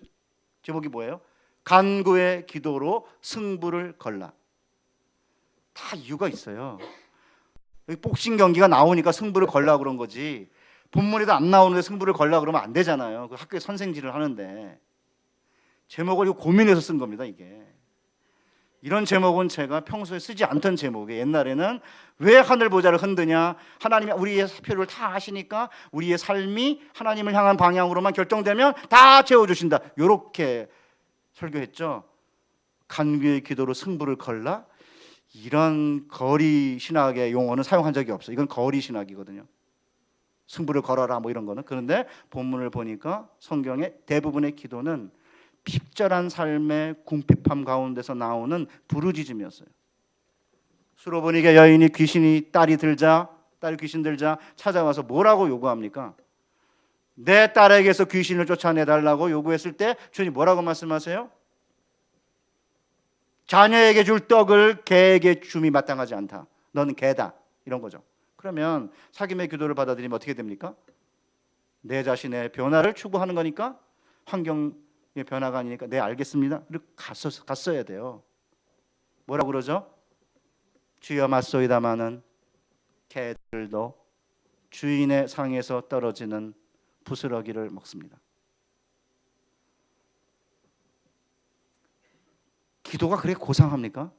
제목이 뭐예요? 간구의 기도로 승부를 걸라. 다 이유가 있어요. 여기 복싱 경기가 나오니까 승부를 걸라 그런 거지. 본문에도 안 나오는데 승부를 걸라 그러면 안 되잖아요. 그 학교에 선생질을 하는데 제목을 이거 고민해서 쓴 겁니다. 이게 이런 제목은 제가 평소에 쓰지 않던 제목이에요. 옛날에는 왜 하늘 보좌를 흔드냐? 하나님이 우리의 사표를 다 아시니까 우리의 삶이 하나님을 향한 방향으로만 결정되면 다 채워주신다. 이렇게 설교했죠. 간구의 기도로 승부를 걸라? 이런 거리 신학의 용어는 사용한 적이 없어요. 이건 거리 신학이거든요. 승부를 걸어라 뭐 이런 거는. 그런데 본문을 보니까 성경의 대부분의 기도는 핍절한 삶의 궁핍함 가운데서 나오는 부르짖음이었어요. 수로보니게 여인이 딸이 귀신 들자 찾아와서 뭐라고 요구합니까? 내 딸에게서 귀신을 쫓아내달라고 요구했을 때 주님 뭐라고 말씀하세요? 자녀에게 줄 떡을 개에게 줌이 마땅하지 않다. 너는 개다. 이런 거죠. 그러면 사귐의 기도를 받아들이면 어떻게 됩니까? 내 자신의 변화를 추구하는 거니까 환경의 변화가 아니니까 네 알겠습니다. 그리고 갔어야 돼요. 뭐라고 그러죠? 주여 맞소이다마는 개들도 주인의 상에서 떨어지는 부스러기를 먹습니다. 기도가 그렇게 고상합니까?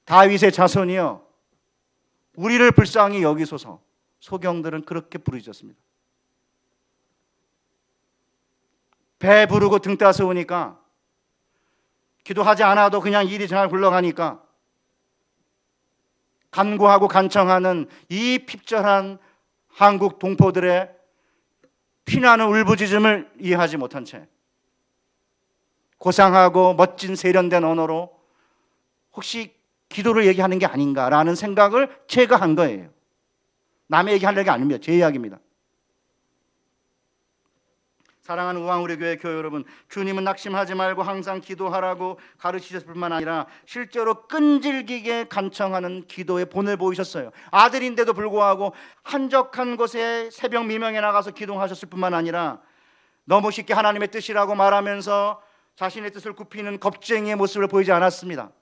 다윗의 자손이여 우리를 불쌍히 여기소서. 소경들은 그렇게 부르짖었습니다. 배 부르고 등 따스우니까 기도하지 않아도 그냥 일이 잘 굴러가니까 간구하고 간청하는 이 핍절한 한국 동포들의 피나는 울부짖음을 이해하지 못한 채 고상하고 멋진 세련된 언어로 혹시 기도를 얘기하는 게 아닌가라는 생각을 제가 한 거예요. 남의 얘기하는 게 아닙니다. 제 이야기입니다. 사랑하는 우왕우리교회 교회 여러분, 주님은 낙심하지 말고 항상 기도하라고 가르치셨을 뿐만 아니라 실제로 끈질기게 간청하는 기도의 본을 보이셨어요. 아들인데도 불구하고 한적한 곳에 새벽 미명에 나가서 기도하셨을 뿐만 아니라 너무 쉽게 하나님의 뜻이라고 말하면서 자신의 뜻을 굽히는 겁쟁이의 모습을 보이지 않았습니다.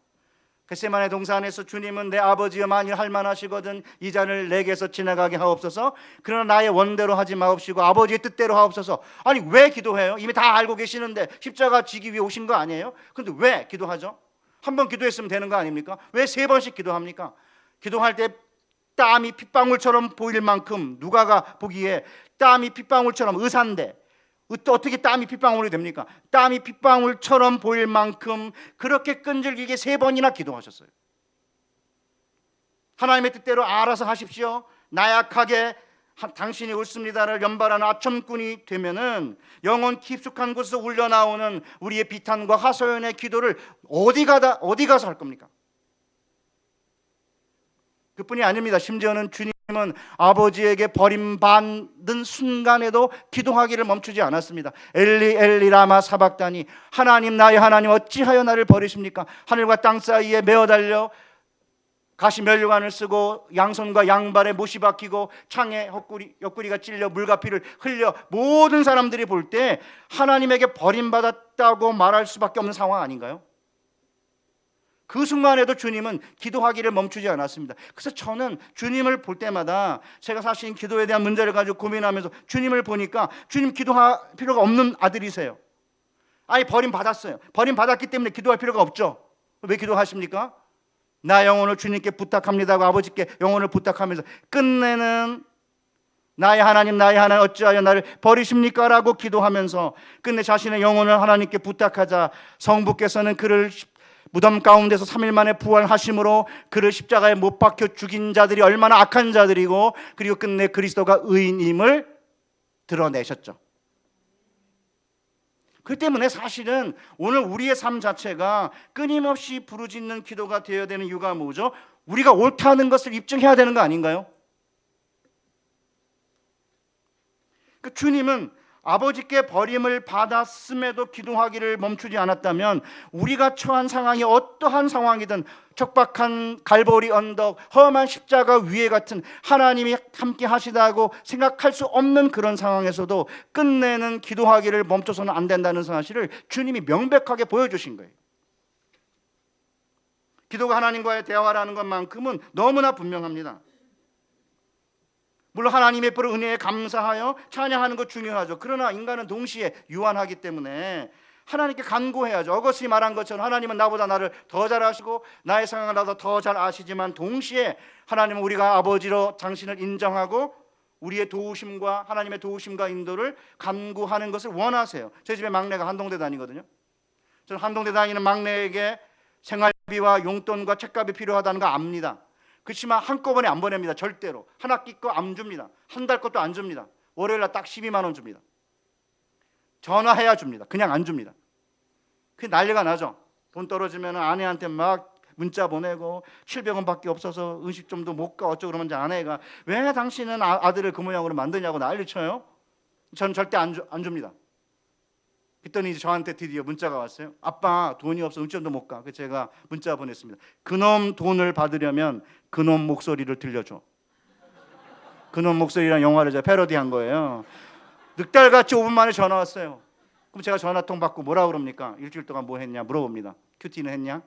겟세마네 동산에서 주님은 내 아버지여 만일 할만하시거든 이 잔을 내게서 지나가게 하옵소서. 그러나 나의 원대로 하지 마옵시고 아버지의 뜻대로 하옵소서. 아니 왜 기도해요? 이미 다 알고 계시는데 십자가 지기 위해 오신 거 아니에요? 그런데 왜 기도하죠? 한 번 기도했으면 되는 거 아닙니까? 왜 3번씩 기도합니까? 기도할 때 땀이 핏방울처럼 보일 만큼 누가가 보기에 땀이 핏방울처럼 의사인데 어떻게 땀이 핏방울이 됩니까? 땀이 핏방울처럼 보일 만큼 그렇게 끈질기게 3번이나 기도하셨어요. 하나님의 뜻대로 알아서 하십시오. 나약하게 당신이 옳습니다를 연발하는 아첨꾼이 되면은 영혼 깊숙한 곳에서 울려나오는 우리의 비탄과 하소연의 기도를 어디 가서 할 겁니까? 그뿐이 아닙니다. 심지어는 주님은 아버지에게 버림받는 순간에도 기도하기를 멈추지 않았습니다. 엘리 엘리 라마 사박다니, 하나님 나의 하나님 어찌하여 나를 버리십니까? 하늘과 땅 사이에 메어 달려 가시 면류관을 쓰고 양손과 양발에 못이 박히고 창에 옆구리가 찔려 물가피를 흘려 모든 사람들이 볼 때 하나님에게 버림받았다고 말할 수밖에 없는 상황 아닌가요? 그 순간에도 주님은 기도하기를 멈추지 않았습니다. 그래서 저는 주님을 볼 때마다 제가 사실 기도에 대한 문제를 가지고 고민하면서 주님을 보니까 주님 기도할 필요가 없는 아들이세요. 아예 버림받았어요. 버림받았기 때문에 기도할 필요가 없죠. 왜 기도하십니까? 나 영혼을 주님께 부탁합니다고 아버지께 영혼을 부탁하면서 끝내는 나의 하나님 어찌하여 나를 버리십니까? 라고 기도하면서 끝내 자신의 영혼을 하나님께 부탁하자 성부께서는 그를 무덤 가운데서 3일 만에 부활하심으로 그를 십자가에 못 박혀 죽인 자들이 얼마나 악한 자들이고 그리고 끝내 그리스도가 의인임을 드러내셨죠. 그 때문에 사실은 오늘 우리의 삶 자체가 끊임없이 부르짖는 기도가 되어야 되는 이유가 뭐죠? 우리가 옳다는 것을 입증해야 되는 거 아닌가요? 그 주님은 아버지께 버림을 받았음에도 기도하기를 멈추지 않았다면 우리가 처한 상황이 어떠한 상황이든 척박한 갈보리 언덕, 험한 십자가 위에 같은 하나님이 함께 하시다고 생각할 수 없는 그런 상황에서도 끝내는 기도하기를 멈춰서는 안 된다는 사실을 주님이 명백하게 보여주신 거예요. 기도가 하나님과의 대화라는 것만큼은 너무나 분명합니다. 물론 하나님의 푸른 은혜에 감사하여 찬양하는 것 중요하죠. 그러나 인간은 동시에 유한하기 때문에 하나님께 간구해야죠. 어거스틴이 말한 것처럼 하나님은 나보다 나를 더 잘 아시고 나의 상황을 나보다 더 잘 아시지만 동시에 하나님은 우리가 아버지로 당신을 인정하고 우리의 도우심과 하나님의 도우심과 인도를 간구하는 것을 원하세요. 저희 집에 막내가 한동대 다니거든요. 저는 한동대 다니는 막내에게 생활비와 용돈과 책값이 필요하다는 거 압니다. 그렇지만 한꺼번에 안 보냅니다. 절대로. 한 학기 거 안 줍니다. 한 달 것도 안 줍니다. 월요일날 딱 12만 원 줍니다. 전화해야 줍니다. 그냥 안 줍니다. 그게 난리가 나죠. 돈 떨어지면 아내한테 막 문자 보내고 700원밖에 없어서 음식점도 못 가 어쩌고 그러면 아내가 왜 당신은 아들을 그 모양으로 만드냐고 난리쳐요. 저는 절대 안 줍니다. 그랬더니 이제 저한테 드디어 문자가 왔어요. 아빠 돈이 없어 음식점도 못 가. 그래서 제가 문자 보냈습니다. 그놈 돈을 받으려면 그놈 목소리를 들려줘. 그놈 목소리란 영화를 제가 패러디한 거예요. 늑달같이 5분 만에 전화 왔어요. 그럼 제가 전화통 받고 뭐라 그럽니까? 일주일 동안 뭐 했냐 물어봅니다. 큐티는 했냐?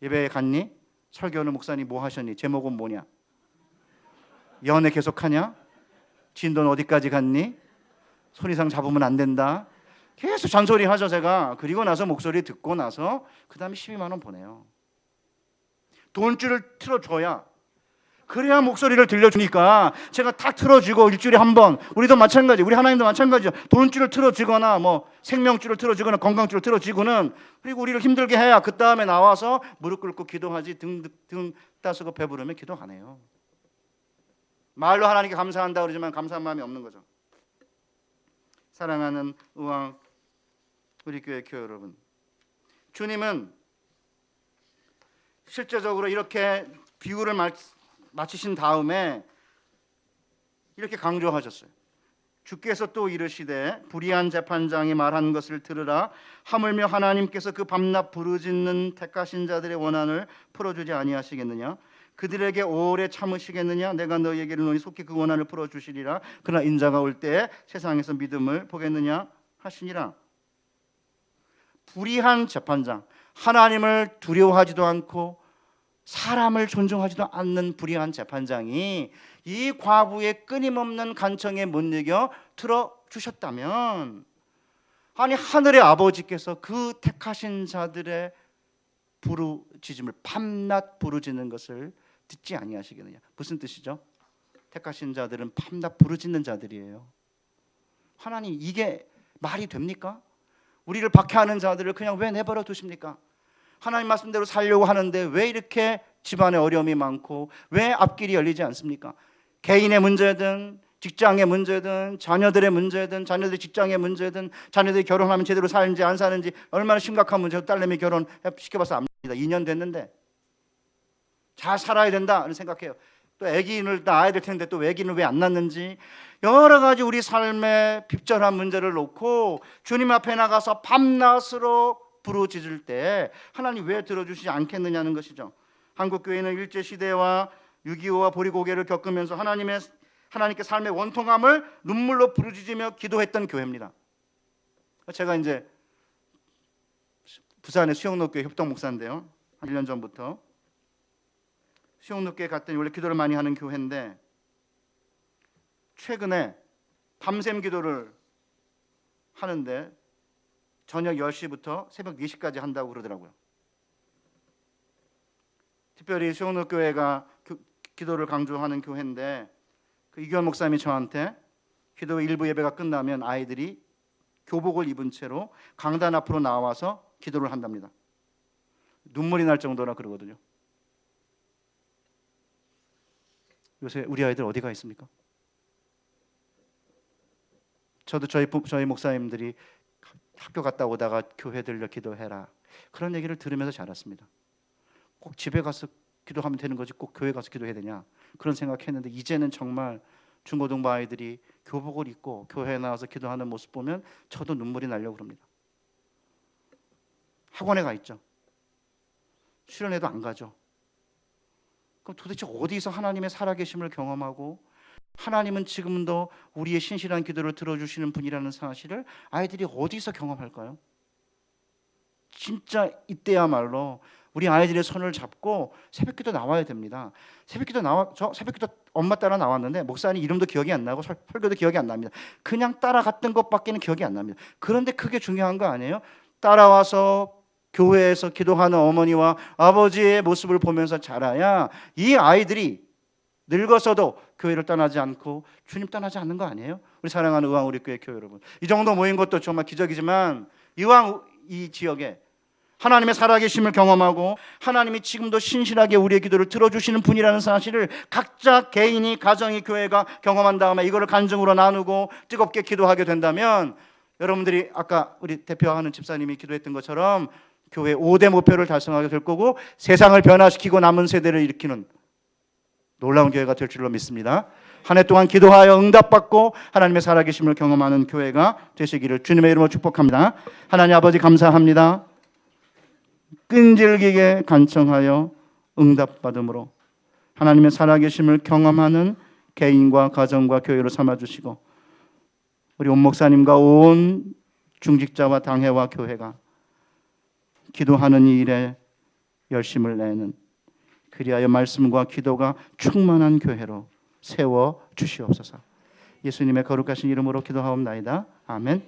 예배에 갔니? 설교는 목사님 뭐 하셨니? 제목은 뭐냐? 연애 계속하냐? 진도는 어디까지 갔니? 손 이상 잡으면 안 된다. 계속 잔소리 하죠 제가. 그리고 나서 목소리 듣고 나서 그 다음에 12만 원 보내요. 돈줄을 틀어줘야 그래야 목소리를 들려주니까 제가 딱 틀어주고 일주일에 한 번. 우리도 마찬가지, 우리 하나님도 마찬가지죠. 돈줄을 틀어주거나 뭐 생명줄을 틀어주거나 건강줄을 틀어주고는 그리고 우리를 힘들게 해야 그 다음에 나와서 무릎 꿇고 기도하지. 등 따스고 배부르면 기도 안 해요. 말로 하나님께 감사한다 그러지만 감사한 마음이 없는 거죠. 사랑하는 의왕 우리 교회 교회 여러분, 주님은 실제적으로 이렇게 비유를 마치신 다음에 이렇게 강조하셨어요. 주께서 또 이르시되 불의한 재판장이 말한 것을 들으라. 하물며 하나님께서 그 밤낮 부르짖는 택하신 자들의 원한을 풀어주지 아니하시겠느냐? 그들에게 오래 참으시겠느냐? 내가 너희에게 이르노니 속히 그 원한을 풀어주시리라. 그러나 인자가 올 때 세상에서 믿음을 보겠느냐 하시니라. 불의한 재판장, 하나님을 두려워하지도 않고 사람을 존중하지도 않는 불의한 재판장이 이 과부의 끊임없는 간청에 못 이겨 들어주셨다면, 아니 하늘의 아버지께서 그 택하신 자들의 부르짖음을 밤낮 부르짖는 것을 듣지 아니하시겠느냐? 무슨 뜻이죠? 택하신 자들은 밤낮 부르짖는 자들이에요. 하나님, 이게 말이 됩니까? 우리를 박해하는 자들을 그냥 왜 내버려 두십니까? 하나님 말씀대로 살려고 하는데 왜 이렇게 집안에 어려움이 많고 왜 앞길이 열리지 않습니까? 개인의 문제든 직장의 문제든 자녀들의 문제든 자녀들의 직장의 문제든 자녀들이 결혼하면 제대로 사는지 안 사는지 얼마나 심각한 문제고, 딸내미 결혼 시켜봐서 압니다. 2년 됐는데 잘 살아야 된다는 생각해요. 또 아기를 낳아야 될 텐데 또 아기는 왜 안 낳는지, 여러 가지 우리 삶의 핍절한 문제를 놓고 주님 앞에 나가서 밤낮으로 부르짖을 때 하나님 왜 들어주시지 않겠느냐는 것이죠. 한국교회는 일제시대와 6.25와 보리고개를 겪으면서 하나님께 삶의 원통함을 눈물로 부르짖으며 기도했던 교회입니다. 제가 이제 부산의 수영로교회 협동 목사인데요, 한 1년 전부터 수영로교회 갔더니 원래 기도를 많이 하는 교회인데 최근에 밤샘 기도를 하는데 저녁 10시부터 새벽 4시까지 한다고 그러더라고요. 특별히 수영로교회가 기도를 강조하는 교회인데 그 이규환 목사님이 저한테 기도 일부 예배가 끝나면 아이들이 교복을 입은 채로 강단 앞으로 나와서 기도를 한답니다. 눈물이 날 정도라 그러거든요. 요새 우리 아이들 어디가 있습니까? 저도 저희 목사님들이 학교 갔다 오다가 교회 들려 기도해라, 그런 얘기를 들으면서 자랐습니다. 꼭 집에 가서 기도하면 되는 거지 꼭 교회 가서 기도해야 되냐, 그런 생각했는데 이제는 정말 중고등부 아이들이 교복을 입고 교회에 나와서 기도하는 모습 보면 저도 눈물이 나려고 그럽니다. 학원에 가 있죠. 수련회도 안 가죠. 그럼 도대체 어디서 하나님의 살아계심을 경험하고 하나님은 지금도 우리의 신실한 기도를 들어주시는 분이라는 사실을 아이들이 어디서 경험할까요? 진짜 이때야말로 우리 아이들의 손을 잡고 새벽기도 나와야 됩니다. 저 새벽기도 엄마 따라 나왔는데 목사님 이름도 기억이 안 나고 설교도 기억이 안 납니다. 그냥 따라갔던 것밖에는 기억이 안 납니다. 그런데 그게 중요한 거 아니에요? 따라와서 교회에서 기도하는 어머니와 아버지의 모습을 보면서 자라야 이 아이들이 늙어서도 교회를 떠나지 않고 주님 떠나지 않는 거 아니에요? 우리 사랑하는 의왕우리교회 교회 여러분, 이 정도 모인 것도 정말 기적이지만 이 지역에 하나님의 살아계심을 경험하고 하나님이 지금도 신실하게 우리의 기도를 들어주시는 분이라는 사실을 각자 개인이, 가정이, 교회가 경험한 다음에 이거를 간증으로 나누고 뜨겁게 기도하게 된다면 여러분들이 아까 우리 대표하는 집사님이 기도했던 것처럼 교회 5대 목표를 달성하게 될 거고 세상을 변화시키고 남은 세대를 일으키는 놀라운 교회가 될 줄로 믿습니다. 한 해 동안 기도하여 응답받고 하나님의 살아계심을 경험하는 교회가 되시기를 주님의 이름으로 축복합니다. 하나님 아버지 감사합니다. 끈질기게 간청하여 응답받음으로 하나님의 살아계심을 경험하는 개인과 가정과 교회로 삼아주시고 우리 온 목사님과 온 중직자와 당회와 교회가 기도하는 일에 열심을 내는, 그리하여 말씀과 기도가 충만한 교회로 세워 주시옵소서. 예수님의 거룩하신 이름으로 기도하옵나이다. 아멘.